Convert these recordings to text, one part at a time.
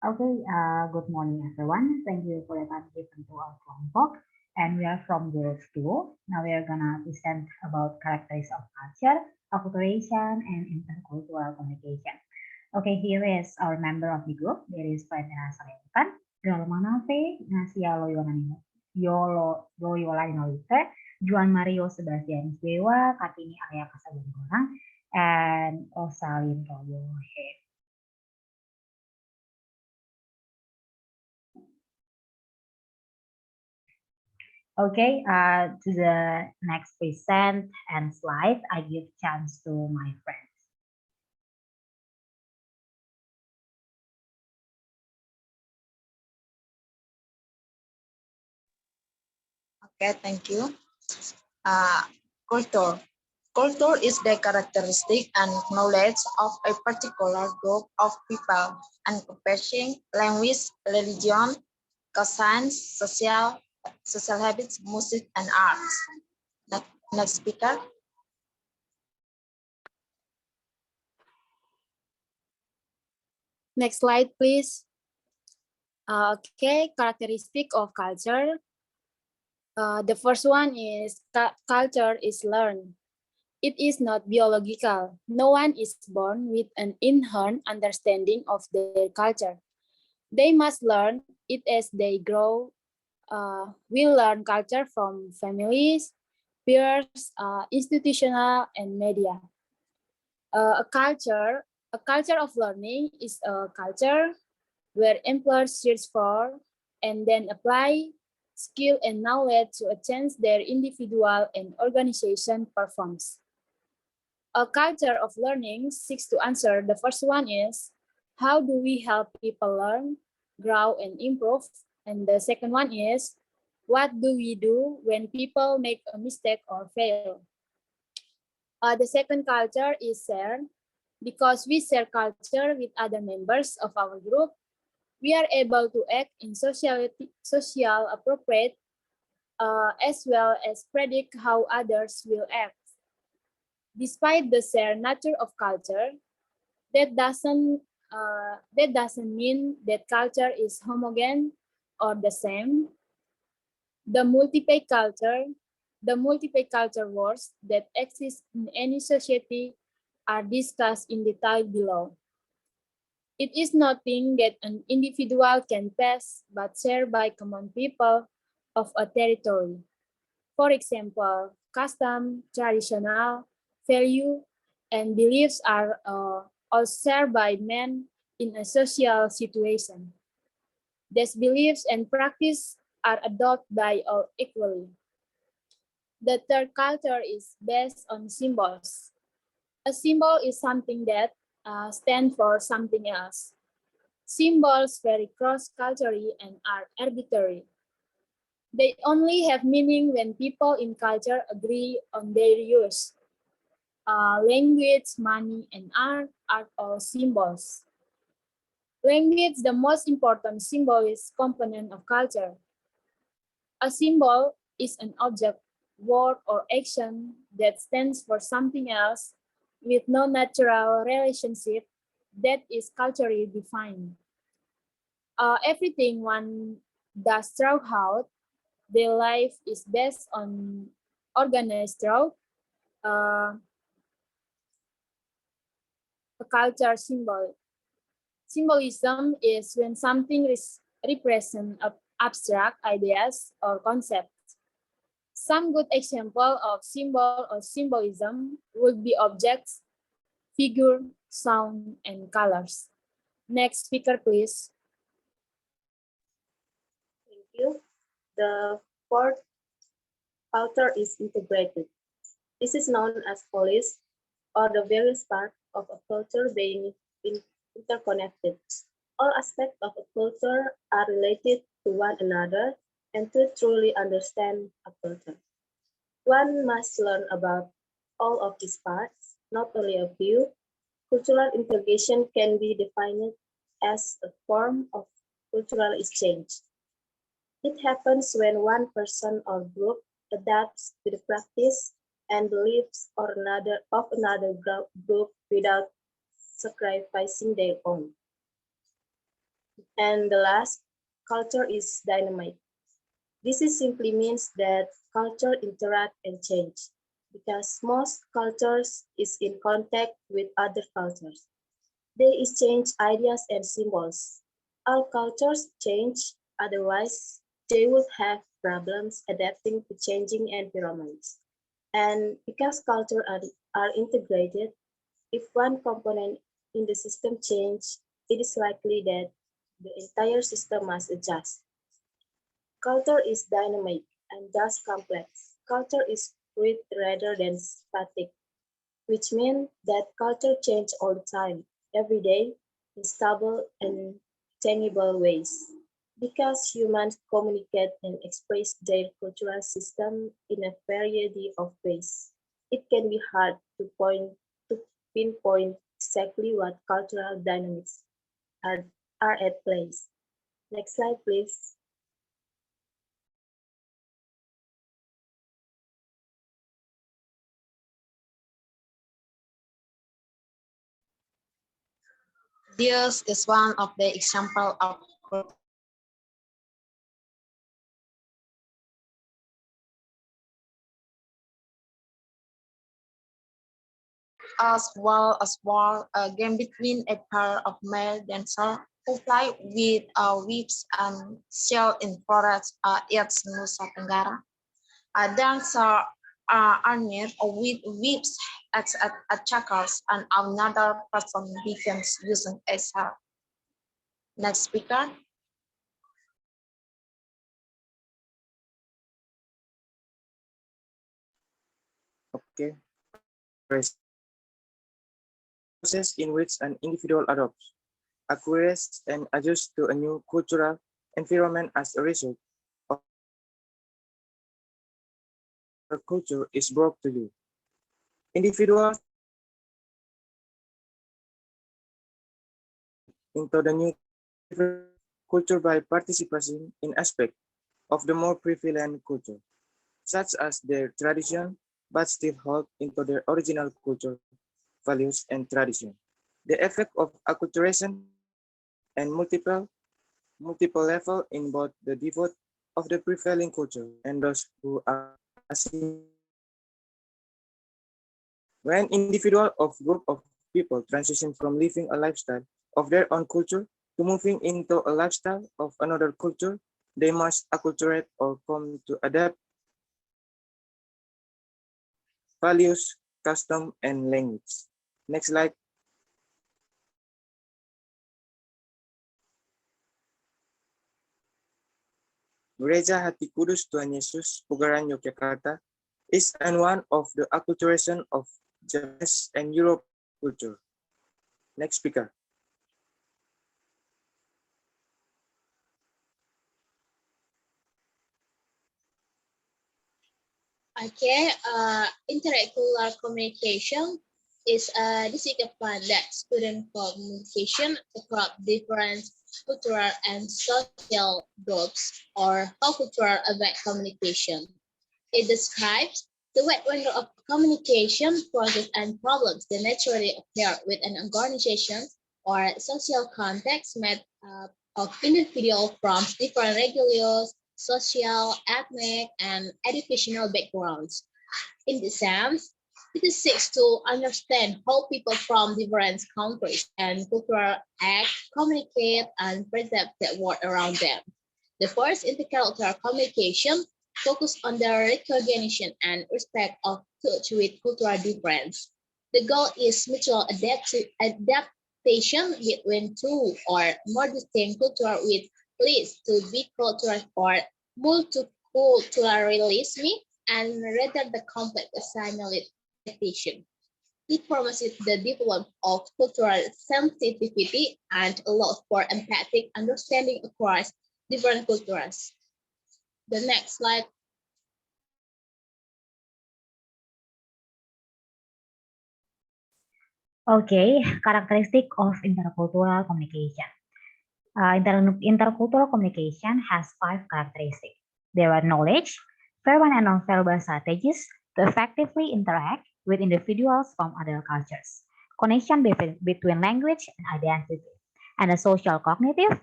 Good morning, everyone. Thank you for the time given to our kelompok. And we are from Group 2. Now we are gonna present about characteristics of culture, acculturation, and intercultural communication. Okay, here is our member of the group. There is Ferdinand Sarenikan, Rolmanafe, Nasia Loyolanolite, Juan Mario Sebastian Dewa, Kartini Arya Kasabunggorang, and Osalin Royohe. Okay, to the next present and slide, I give chance to my friends. Okay, thank you. Culture. Culture is the characteristic and knowledge of a particular group of people encompassing language, religion, customs, social habits, music, and arts. Next speaker. Next slide, please. Okay, characteristic of culture. The first one is culture is learned. It is not biological. No one is born with an inherent understanding of their culture. They must learn it as they grow. We learn culture from families, peers, institutional, and media. A culture of learning is a culture where employers search for and then apply skill and knowledge to enhance their individual and organization performance. A culture of learning seeks to answer. The first one is, how do we help people learn, grow, and improve? And the second one is, what do we do when people make a mistake or fail? The second culture is share. Because we share culture with other members of our group, we are able to act in social appropriate as well as predict how others will act. Despite the shared nature of culture, that doesn't mean that culture is homogeneous or the same. The multiple culture wars that exist in any society are discussed in detail below. It is nothing that an individual can pass but shared by common people of a territory. For example, custom, traditional, value, and beliefs are all shared by men in a social situation. These beliefs and practice are adopted by all equally. The third culture is based on symbols. A symbol is something that stands for something else. Symbols vary cross-culturally and are arbitrary. They only have meaning when people in culture agree on their use. Language, money, and art are all symbols. Language, the most important symbol, is component of culture. A symbol is an object, word, or action that stands for something else with no natural relationship that is culturally defined. Everything one does throughout their life is based on organized through a culture symbol. Symbolism is when something represents abstract ideas or concepts. Some good example of symbol or symbolism would be objects, figure, sound, and colors. Next speaker, please. Thank you. The fourth culture is integrated. This is known as polis, or the various parts of a culture being interconnected. All aspects of a culture are related to one another, and to truly understand a culture, one must learn about all of these parts, not only a few. Cultural integration can be defined as a form of cultural exchange. It happens when one person or group adapts to the practice and beliefs of another group without sacrificing their own. And the last, culture is dynamic. This simply means that culture interact and change because most cultures is in contact with other cultures. They exchange ideas and symbols. All cultures change, otherwise they would have problems adapting to changing environments. And because cultures are integrated, if one component in the system change, it is likely that the entire system must adjust. Culture is dynamic and thus complex. Culture is fluid rather than static, which means that culture changes all the time, every day, in stable and tangible ways. Because humans communicate and express their cultural system in a variety of ways, it can be hard to pinpoint exactly what cultural dynamics are, are at play. Next slide, please. This is one of the example of as well a game between a pair of male dancers who fly with whips and sail in forests its Nusa Tenggara. A dancer armed with whips at checkers and another person defends using a sail. Next speaker. Okay. Process in which an individual adopts, acquires, and adjusts to a new cultural environment as a result of their culture is brought to you. Individuals into the new culture by participating in aspects of the more prevalent culture, such as their tradition, but still hold into their original culture, values, and tradition. The effect of acculturation and multiple level in both the devout of the prevailing culture and those who are assimilated. When individual of group of people transition from living a lifestyle of their own culture to moving into a lifestyle of another culture, they must acculturate or come to adapt values, custom, and language. Next slide. Gereja Hati Kudus Tuhan Yesus, Pugaran, Yogyakarta, is one of the acculturation of Japanese and Europe culture. Next speaker. Okay, intercultural communication is a discipline that student communication across different cultural and social groups or how cultural event communication. It describes the wide range of communication process and problems that naturally occur with an organization or social context made up of individuals from different religious, social, ethnic, and educational backgrounds. In this sense, it seeks to understand how people from different countries and cultures act, communicate, and perceive the world around them. The first intercultural communication focus on the recognition and respect of touch with cultural difference. The goal is mutual adaptation between two or more distinct cultures with leads to bicultural or multiculturalism and rather the complex assimilate adaptation. It promotes the development of cultural sensitivity and allows for empathic understanding across different cultures. The next slide. Okay, characteristic of intercultural communication. Intercultural communication has 5 characteristics. There are knowledge, verbal and non-verbal strategies to effectively interact with individuals from other cultures, connection between language and identity, and a social cognitive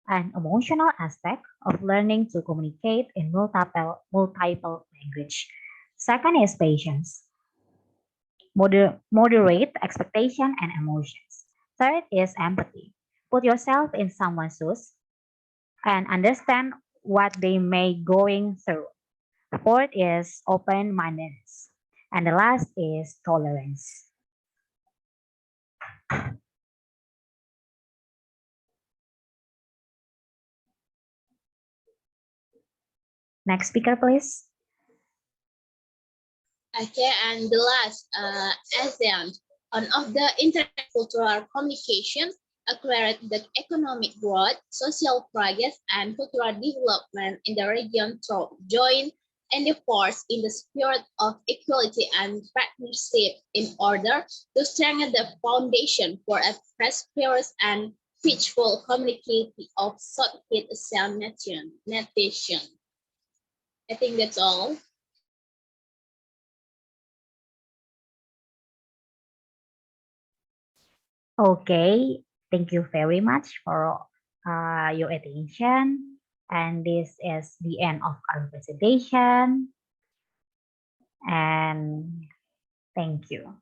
an emotional aspect of learning to communicate in multiple language. Second is patience, moderate expectation and emotions. Third is empathy. Put yourself in someone's shoes and understand what they may going through. Fourth is open-mindedness. And the last is tolerance. Next speaker, please. Okay, and the last, ASEAN, one of the intercultural communication accelerated the economic growth, social progress, and cultural development in the region through joint endeavors in the spirit of equality and partnership in order to strengthen the foundation for a prosperous and peaceful community of Southeast Asian nation. I think that's all. Okay, thank you very much for your attention. And this is the end of our presentation. And thank you.